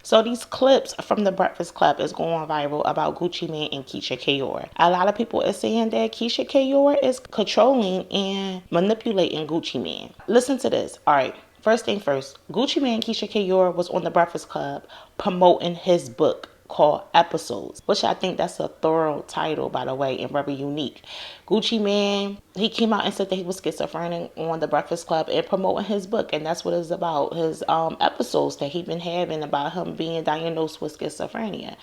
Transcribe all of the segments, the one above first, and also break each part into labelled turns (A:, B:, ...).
A: So these clips from the Breakfast Club is going viral about Gucci Mane and Keyshia. A lot of people are saying that Keyshia is controlling and manipulating Gucci Mane. Listen to this. All right. First thing first, Gucci Mane Keyshia was on the Breakfast Club promoting his book called Episodes, which I think that's a thorough title, by the way, and very unique. Gucci Mane, he came out and said that he was schizophrenic on the Breakfast Club and promoting his book, and that's what it's about, his episodes that he been having about him being diagnosed with schizophrenia.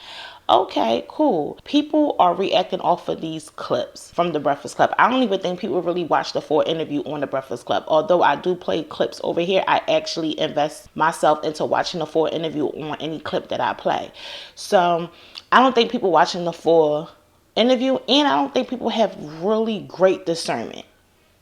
A: Okay, cool. People are reacting off of these clips from the Breakfast Club. I don't even think people really watch the full interview on the Breakfast Club. Although I do play clips over here, I actually invest myself into watching the full interview on any clip that I play. So I don't think people watching the full interview, and I don't think people have really great discernment.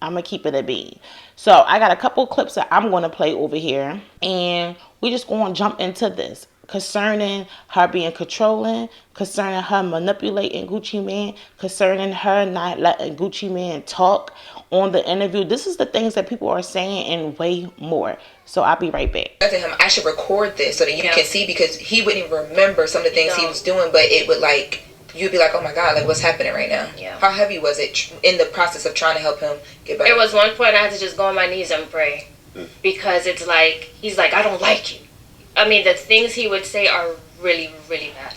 A: I'm going to keep it a bean. So I got a couple clips that I'm going to play over here, and we just going to jump into this. Concerning her being controlling, concerning her manipulating Gucci Mane, concerning her not letting Gucci Mane talk on the interview. This is the things that people are saying and way more. So I'll be right back.
B: I told him I should record this so that you can see, because he wouldn't even remember some of the things he was doing, but it would you'd be like, oh my God, like what's happening right now?
C: Yeah.
B: How heavy was it in the process of trying to help him get better?
C: It was one point I had to just go on my knees and pray, because it's like, he's like, I don't like you. I mean, the things he would say are really, really bad.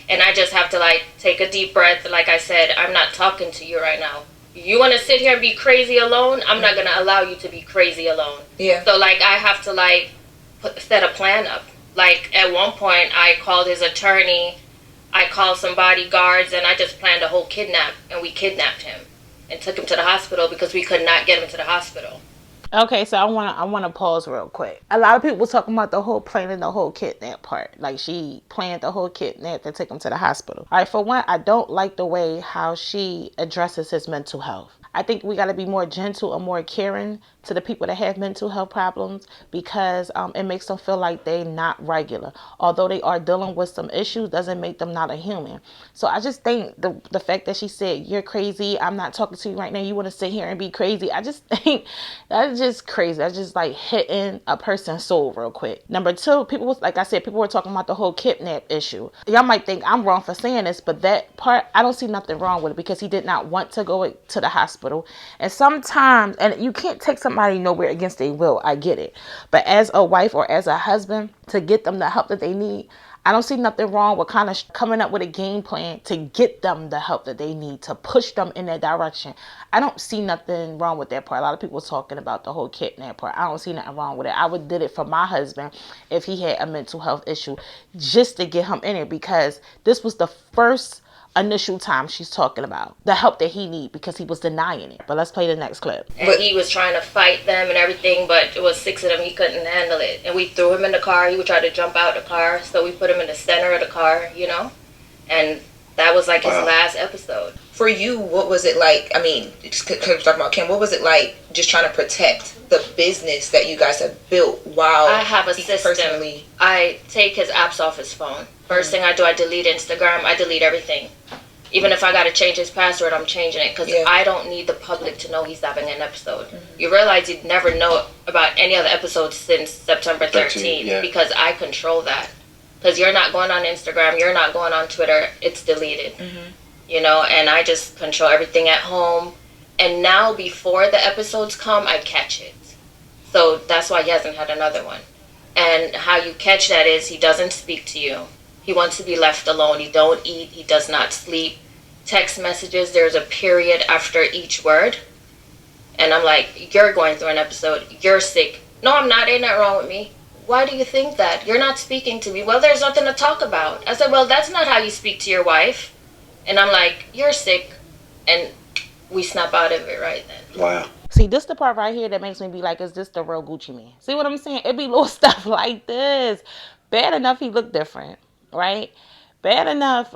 C: And I just have to take a deep breath. Like I said, I'm not talking to you right now. You want to sit here and be crazy alone? I'm not going to allow you to be crazy alone.
B: Yeah.
C: So I have to set a plan up. At one point, I called his attorney. I called some bodyguards, and I just planned a whole kidnap. And we kidnapped him and took him to the hospital because we could not get him to the hospital.
A: Okay, so I wanna pause real quick. A lot of people talking about the whole planning the whole kidnap part. Like she planned the whole kidnap to take him to the hospital. All right, for one, I don't like the way how she addresses his mental health. I think we got to be more gentle and more caring to the people that have mental health problems, because it makes them feel like they're not regular. Although they are dealing with some issues, doesn't make them not a human. So I just think the fact that she said, you're crazy, I'm not talking to you right now, you want to sit here and be crazy, I just think that's just crazy. That's just hitting a person's soul real quick. Number two, people were talking about the whole kidnap issue. Y'all might think I'm wrong for saying this, but that part, I don't see nothing wrong with it, because he did not want to go to the hospital. And sometimes, and you can't take somebody nowhere against their will, I get it. But as a wife or as a husband, to get them the help that they need, I don't see nothing wrong with kind of coming up with a game plan to get them the help that they need, to push them in that direction. I don't see nothing wrong with that part. A lot of people talking about the whole kidnap part. I don't see nothing wrong with it. I would did it for my husband if he had a mental health issue, just to get him in it, because this was the first initial time she's talking about the help that he need, because he was denying it. But let's play the next clip.
C: And he was trying to fight them and everything, but it was 6 of them. He couldn't handle it. And we threw him in the car. He would try to jump out the car, so we put him in the center of the car, And that was his last episode.
B: For you, what was it like? I mean, just because we're talking about Kim, what was it like just trying to protect the business that you guys have built while
C: I have a system. Personally... I take his apps off his phone. First thing I do, I delete Instagram. I delete everything. Even if I got to change his password, I'm changing it, because I don't need the public to know he's having an episode. Mm-hmm. You realize you'd never know about any other episodes since September 13th, because I control that. Because you're not going on Instagram, you're not going on Twitter, it's deleted. Mm-hmm. And I just control everything at home. And now, before the episodes come, I catch it. So that's why he hasn't had another one. And how you catch that is he doesn't speak to you. He wants to be left alone. He don't eat. He does not sleep. Text messages, there's a period after each word. And I'm like, you're going through an episode. You're sick. No, I'm not. Ain't nothing wrong with me. Why do you think that? You're not speaking to me. Well, there's nothing to talk about. I said, well, that's not how you speak to your wife. And I'm like, you're sick. And we snap out of it right then.
D: Wow.
A: See, this the part right here that makes me be like, is this the real Gucci Mane? See what I'm saying? It be little stuff like this. Bad enough he looked different, right? Bad enough,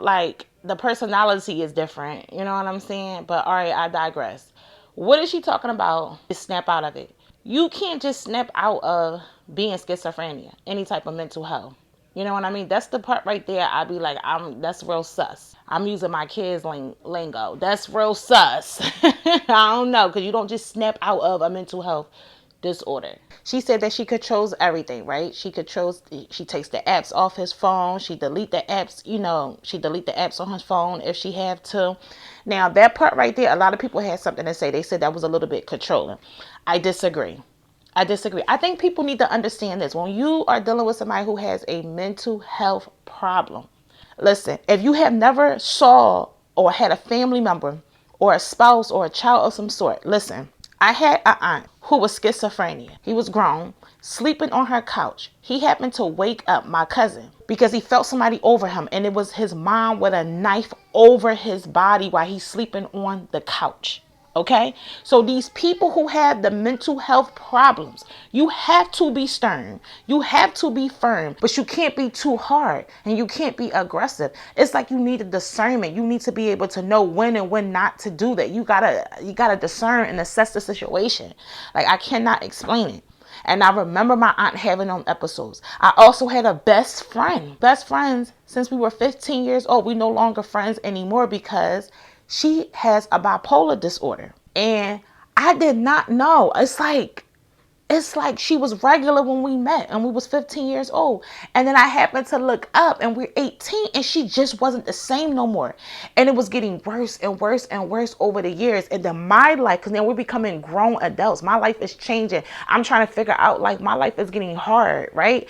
A: the personality is different. You know what I'm saying? But all right, I digress. What is she talking about? Just snap out of it. You can't just snap out of being schizophrenia, any type of mental health. You know what I mean? That's the part right there. I'd be like, that's real sus. I'm using my kids' lingo. That's real sus. I don't know, because you don't just snap out of a mental health disorder. She said that she controls everything, right? She takes the apps off his phone. She delete the apps, she delete the apps on his phone if she have to. Now, that part right there, a lot of people had something to say. They said that was a little bit controlling. I disagree. I think people need to understand this. When you are dealing with somebody who has a mental health problem, listen, if you have never saw or had a family member or a spouse or a child of some sort, listen, I had an aunt who was schizophrenia. He was grown, sleeping on her couch. He happened to wake up my cousin because he felt somebody over him, and it was his mom with a knife over his body while he's sleeping on the couch. Okay, so these people who have the mental health problems, you have to be stern, you have to be firm, but you can't be too hard and you can't be aggressive. It's like you need a discernment. You need to be able to know when and when not to do that. You gotta discern and assess the situation. Like, I cannot explain it. And I remember my aunt having them episodes. I also had a best friends since we were 15 years old. We no longer friends anymore because she has a bipolar disorder. And I did not know. It's like she was regular when we met and we was 15 years old. And then I happened to look up and we're 18 and she just wasn't the same no more. And it was getting worse and worse and worse over the years. And then my life, because now we're becoming grown adults. My life is changing. I'm trying to figure out, like, my life is getting hard, right?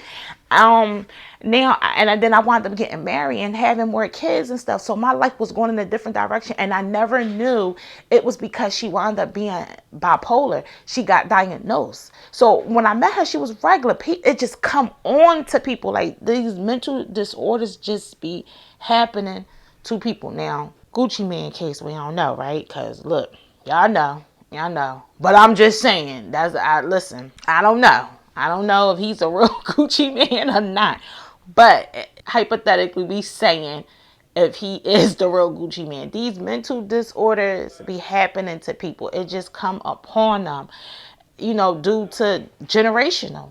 A: Now, and then I wound up getting married and having more kids and stuff. So my life was going in a different direction. And I never knew it was because she wound up being bipolar. She got diagnosed. So when I met her, she was regular. It just come on to people. Like, these mental disorders just be happening to people. Now, Gucci Mane case, we don't know, right? Because look, y'all know. But I'm just saying, listen, I don't know. I don't know if he's a real Gucci man or not. But hypothetically, we saying if he is the real Gucci man. These mental disorders be happening to people. It just come upon them, due to generational.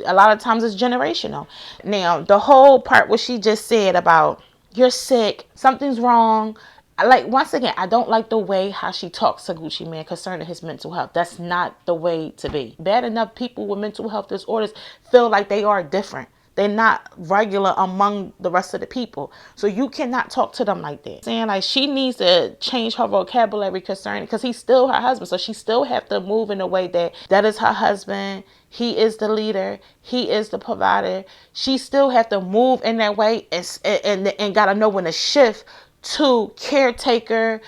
A: A lot of times it's generational. Now, the whole part what she just said about you're sick, something's wrong. Once again, I don't like the way how she talks to Gucci Mane concerning his mental health. That's not the way to be. Bad enough people with mental health disorders feel like they are different. They're not regular among the rest of the people. So you cannot talk to them like that. Saying like she needs to change her vocabulary concerning, because he's still her husband. So she still have to move in a way that is her husband. He is the leader. He is the provider. She still have to move in that way and got to know when to shift to caretaker.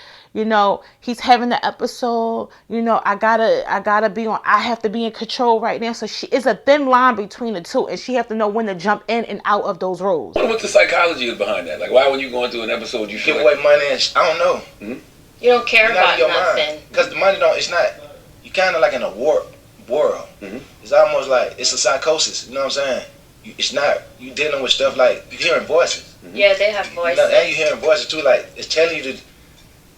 A: He's having the episode, I have to be in control right now. So it's a thin line between the two, and she have to know when to jump in and out of those roles.
D: I wonder what the psychology is behind that. Like, why when you going through an episode you feel
E: give away money and I don't know.
D: Mm-hmm.
C: You don't care about nothing.
E: Because the money it's not, you kind of like in a warped world.
D: Mm-hmm.
E: It's almost like it's a psychosis, you know what I'm saying? It's not, you dealing with stuff like, you hearing voices.
C: Mm-hmm. Yeah, they have voices.
E: And you hearing voices too, like, it's telling you to,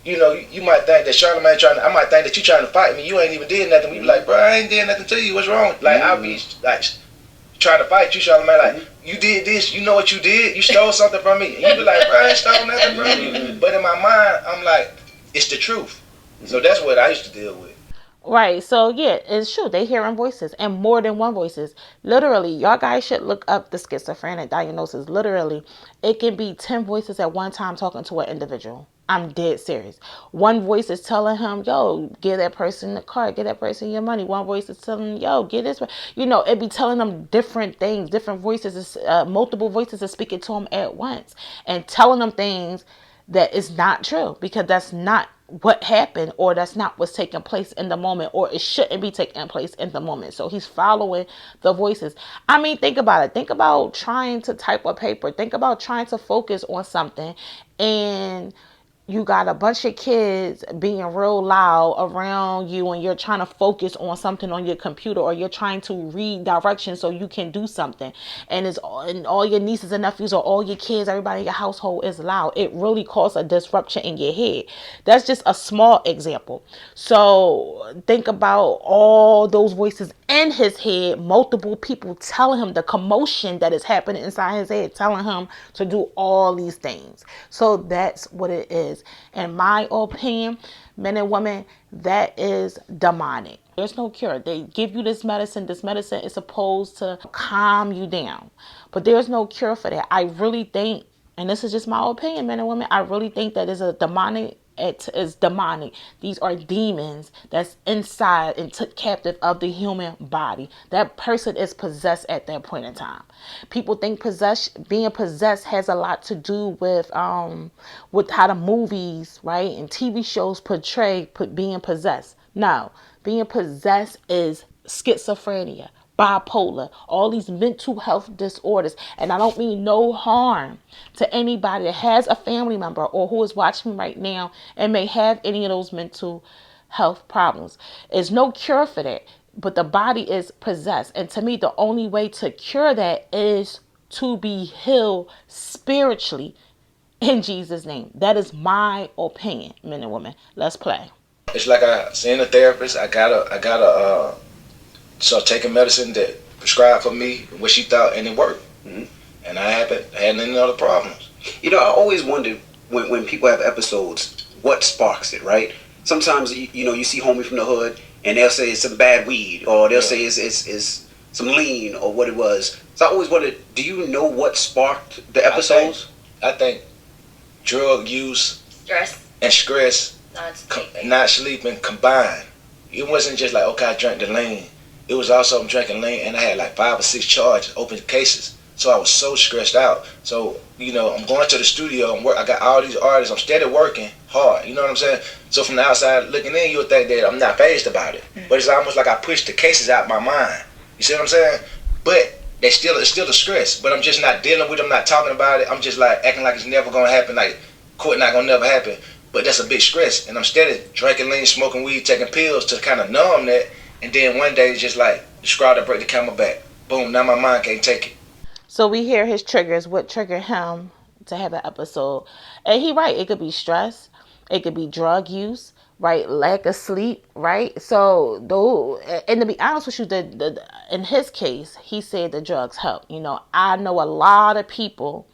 E: you might think that Charlamagne I might think that you trying to fight me. You ain't even did nothing. We be like, bro, I ain't did nothing to you. What's wrong? Like, I'll be like trying to fight you, Charlamagne. Like, you did this. You know what you did? You stole something from me. And you be like, bro, I ain't stole nothing from you. But in my mind, I'm like, it's the truth. So that's what I used to deal with.
A: Right. So yeah, it's true. They hearing voices, and more than one voices. Literally, y'all guys should look up the schizophrenic diagnosis. Literally, it can be 10 voices at one time talking to an individual. I'm dead serious. One voice is telling him, yo, give that person the car, give that person your money. One voice is telling him, yo, get this. It be telling them different things. Different voices, multiple voices are speaking to him at once and telling them things that is not true, because that's not what happened, or that's not what's taking place in the moment, or it shouldn't be taking place in the moment. So he's following the voices. I mean, think about it. Think about trying to type a paper. Think about trying to focus on something, and you got a bunch of kids being real loud around you, and you're trying to focus on something on your computer, or you're trying to read directions so you can do something, and all your nieces and nephews or all your kids, everybody in your household is loud. It really causes a disruption in your head. That's just a small example. So think about all those voices in his head, multiple people telling him, the commotion that is happening inside his head, telling him to do all these things. So that's what it is. In my opinion, men and women, that is demonic. There's no cure. They give you this medicine. This medicine is supposed to calm you down. But there's no cure for that. I really think, and this is just my opinion, men and women, I really think that is a demonic. It is demonic. These are demons that's inside and took captive of the human body. That person is possessed at that point in time. People think being possessed has a lot to do with how the movies, right, and TV shows portray being possessed. No, being possessed is schizophrenia, bipolar, all these mental health disorders. And I don't mean no harm to anybody that has a family member or who is watching me right now and may have any of those mental health problems. There's no cure for that, but the body is possessed. And to me, the only way to cure that is to be healed spiritually in Jesus' name. That is my opinion, men and women. Let's play.
E: It's like I seen a therapist. I gotta start taking medicine that prescribed for me, what she thought, and it worked. Mm-hmm. And I haven't had any other problems.
F: You know, I always wonder when people have episodes, what sparks it, right? Sometimes you see homie from the hood, and they'll say it's some bad weed, or they'll say it's some lean, or what it was. So I always wondered, do you know what sparked the episodes?
E: I think drug use, stress, not sleeping combined. It wasn't just like, okay, I drank the lean. It was also I'm drinking lean, and I had like 5 or 6 charges, open cases. So I was so stressed out. So, I'm going to the studio and work. I got all these artists. I'm steady working hard. You know what I'm saying? So from the outside looking in, you'll think that I'm not fazed about it. Mm-hmm. But it's almost like I pushed the cases out of my mind. You see what I'm saying? But it's still a stress. But I'm just not dealing with it. I'm not talking about it. I'm just like acting like it's never going to happen. Like court not going to never happen. But that's a big stress. And I'm steady drinking lean, smoking weed, taking pills to kind of numb that. And then one day it's just like the straw to break the camel back. Boom, now my mind can't take it.
A: So we hear his triggers, what triggered him to have an episode. And he right, it could be stress, it could be drug use, right? Lack of sleep, right? So and to be honest with you, in his case, he said the drugs help. I know a lot of people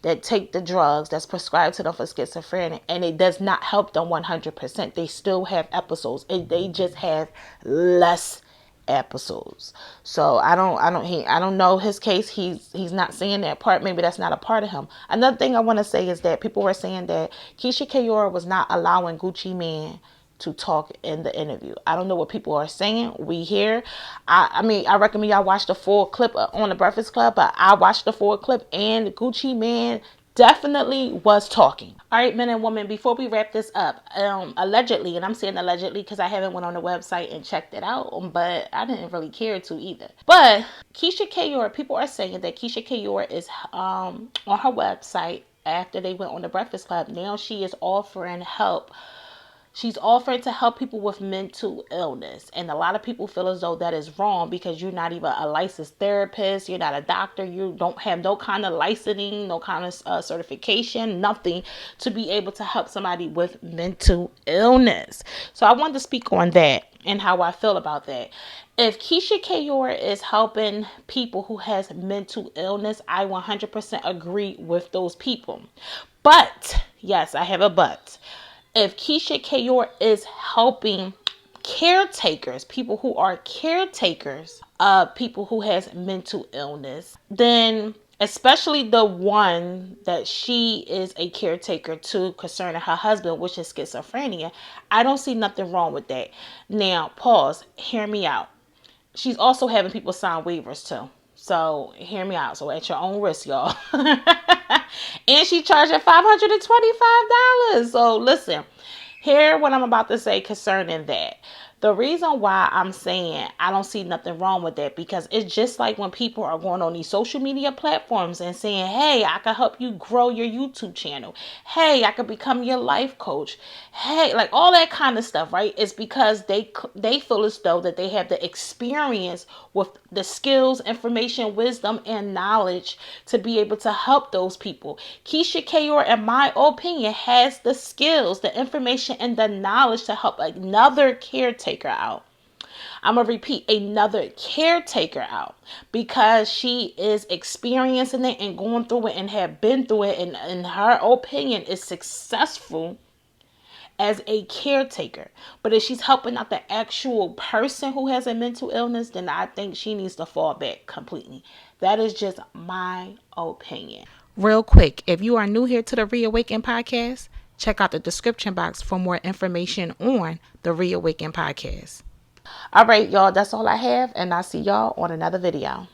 A: that take the drugs that's prescribed to them for schizophrenia, and it does not help them 100%. They still have episodes. They just have less episodes. So I don't know his case. He's not saying that part. Maybe that's not a part of him. Another thing I want to say is that people were saying that Keyshia was not allowing Gucci Mane to talk in the interview. I don't know what people are saying. We hear. I recommend y'all watch the full clip on the Breakfast Club, but I watched the full clip and Gucci Mane definitely was talking. All right, men and women, before we wrap this up, allegedly, and I'm saying allegedly because I haven't went on the website and checked it out, but I didn't really care to either. But Keyshia, people are saying that Keyshia is on her website after they went on the Breakfast Club. Now she is offering help. She's offering to help people with mental illness. And a lot of people feel as though that is wrong because you're not even a licensed therapist. You're not a doctor. You don't have no kind of licensing, no kind of certification, nothing to be able to help somebody with mental illness. So I wanted to speak on that and how I feel about that. If Keyshia is helping people who has mental illness, I 100% agree with those people. But, yes, I have a but. If Keyshia is helping caretakers, people who are caretakers of people who has mental illness, then especially the one that she is a caretaker to concerning her husband, which is schizophrenia, I don't see nothing wrong with that. Now, pause, hear me out. She's also having people sign waivers too. So hear me out. So at your own risk, y'all. And she charging $525. So listen, hear what I'm about to say concerning that. The reason why I'm saying I don't see nothing wrong with that, because it's just like when people are going on these social media platforms and saying, hey, I can help you grow your YouTube channel. Hey, I could become your life coach. Hey, like all that kind of stuff, right? It's because they feel as though that they have the experience with the skills, information, wisdom, and knowledge to be able to help those people. Keyshia, in my opinion, has the skills, the information, and the knowledge to help another caretaker out. I'm going to repeat, another caretaker out, because she is experiencing it and going through it and have been through it, and in her opinion is successful as a caretaker. But if she's helping out the actual person who has a mental illness, then I think she needs to fall back completely. That is just my opinion. Real quick, if you are new here to the Reawaken Podcast, check out the description box for more information on the Reawaken Podcast. All right, y'all, that's all I have, and I'll see y'all on another video.